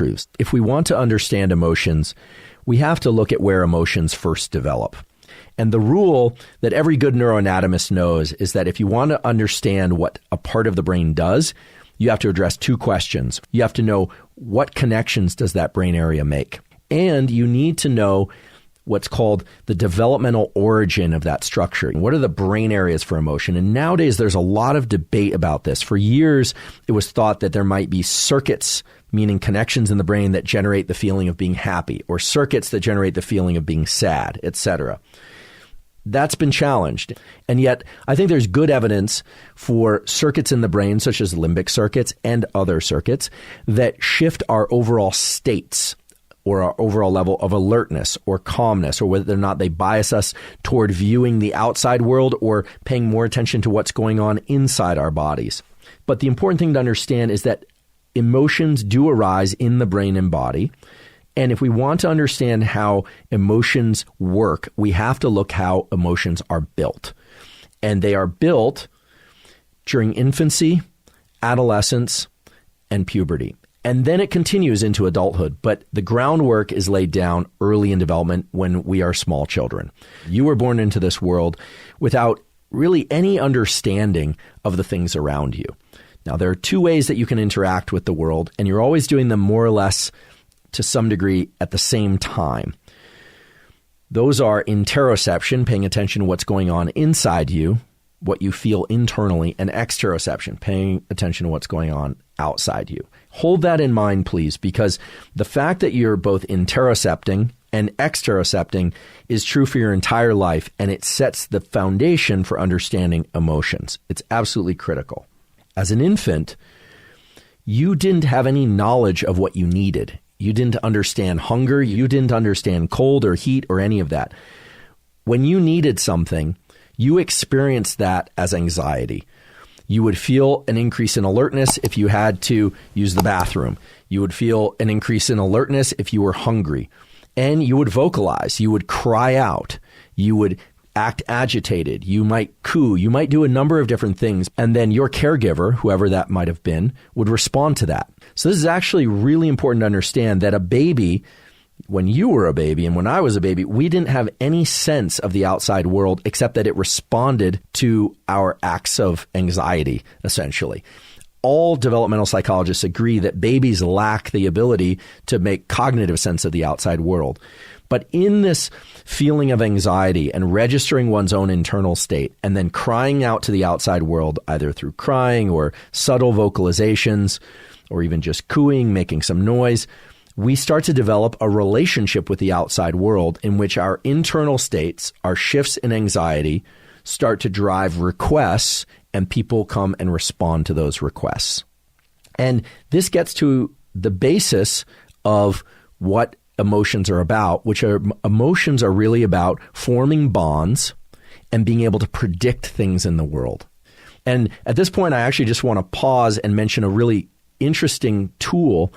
truths. If we want to understand emotions, we have to look at where emotions first develop. And the rule that every good neuroanatomist knows is that if you want to understand what a part of the brain does, you have to address two questions. You have to know what connections does that brain area make. And you need to know what's called the developmental origin of that structure. What are the brain areas for emotion? And nowadays, there's a lot of debate about this. For years, it was thought that there might be circuits, meaning connections in the brain that generate the feeling of being happy, or circuits that generate the feeling of being sad, etc. That's been challenged. And yet, I think there's good evidence for circuits in the brain, such as limbic circuits and other circuits, that shift our overall states or our overall level of alertness or calmness, or whether or not they bias us toward viewing the outside world or paying more attention to what's going on inside our bodies. But the important thing to understand is that emotions do arise in the brain and body. And if we want to understand how emotions work, we have to look how emotions are built. And they are built during infancy, adolescence, and puberty. And then it continues into adulthood. But the groundwork is laid down early in development when we are small children. You were born into this world without really any understanding of the things around you. Now, there are two ways that you can interact with the world, and you're always doing them more or less to some degree at the same time. Those are interoception, paying attention to what's going on inside you, what you feel internally, and exteroception, paying attention to what's going on outside you. Hold that in mind, please, because the fact that you're both interocepting and exterocepting is true for your entire life, and it sets the foundation for understanding emotions. It's absolutely critical. As an infant, you didn't have any knowledge of what you needed. You didn't understand hunger. You didn't understand cold or heat or any of that. When you needed something, you experienced that as anxiety. You would feel an increase in alertness if you had to use the bathroom. You would feel an increase in alertness if you were hungry. And you would vocalize. You would cry out. You would act agitated. You might coo. You might do a number of different things. And then your caregiver, whoever that might have been, would respond to that. So this is actually really important to understand that a baby, when you were a baby and when I was a baby, we didn't have any sense of the outside world except that it responded to our acts of anxiety, essentially. All developmental psychologists agree that babies lack the ability to make cognitive sense of the outside world. But in this feeling of anxiety and registering one's own internal state and then crying out to the outside world, either through crying or subtle vocalizations or even just cooing, making some noise, we start to develop a relationship with the outside world in which our internal states, our shifts in anxiety, start to drive requests, and people come and respond to those requests. And this gets to the basis of what emotions are about, which are emotions are really about forming bonds and being able to predict things in the world. And at this point, I actually just want to pause and mention a really interesting tool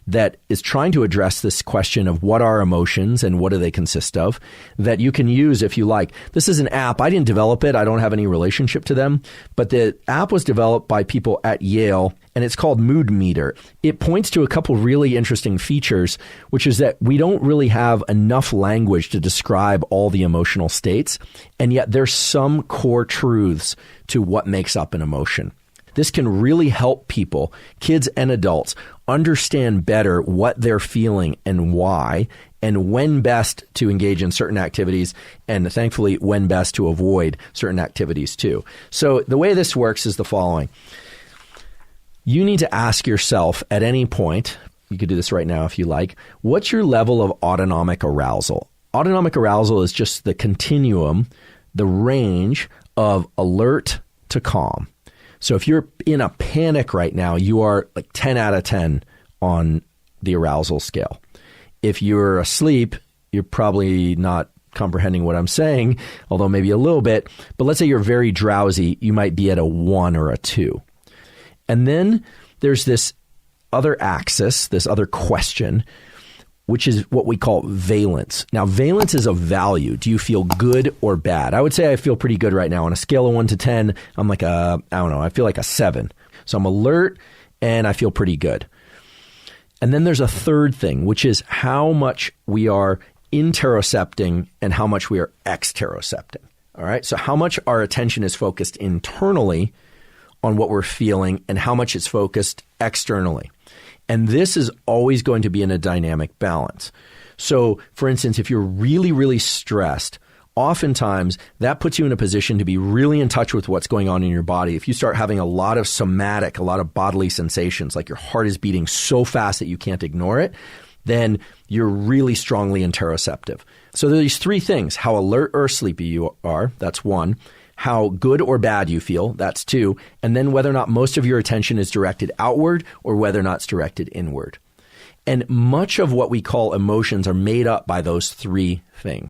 that is trying to address this question of what are emotions and what do they consist of that you can use if you like. This is an app. I didn't develop it. I don't have any relationship to them, but the app was developed by people at Yale and it's called Mood Meter. It points to a couple really interesting features, which is that we don't really have enough language to describe all the emotional states, and yet there's some core truths to what makes up an emotion. This can really help people, kids and adults, understand better what they're feeling and why, and when best to engage in certain activities, and thankfully, when best to avoid certain activities too. So the way this works is the following. You need to ask yourself at any point, you could do this right now if you like, what's your level of autonomic arousal? Autonomic arousal is just the continuum, the range of alert to calm. So if you're in a panic right now, you are like 10 out of 10 on the arousal scale. If you're asleep, you're probably not comprehending what I'm saying, although maybe a little bit. But let's say you're very drowsy, you might be at a 1 or a 2. And then there's this other axis, this other question, which is what we call valence. Now, valence is a value. Do you feel good or bad? I would say I feel pretty good right now. On a scale of 1 to 10, I'm like I feel like a 7. So I'm alert and I feel pretty good. And then there's a third thing, which is how much we are interocepting and how much we are exterocepting. All right. So how much our attention is focused internally on what we're feeling and how much it's focused externally. And this is always going to be in a dynamic balance. So, for instance, if you're really, really stressed, oftentimes that puts you in a position to be really in touch with what's going on in your body. If you start having a lot of somatic, a lot of bodily sensations, like your heart is beating so fast that you can't ignore it, then you're really strongly interoceptive. So there are these three things: how alert or sleepy you are, that's one; how good or bad you feel, that's two; and then whether or not most of your attention is directed outward or whether or not it's directed inward. And much of what we call emotions are made up by those three things.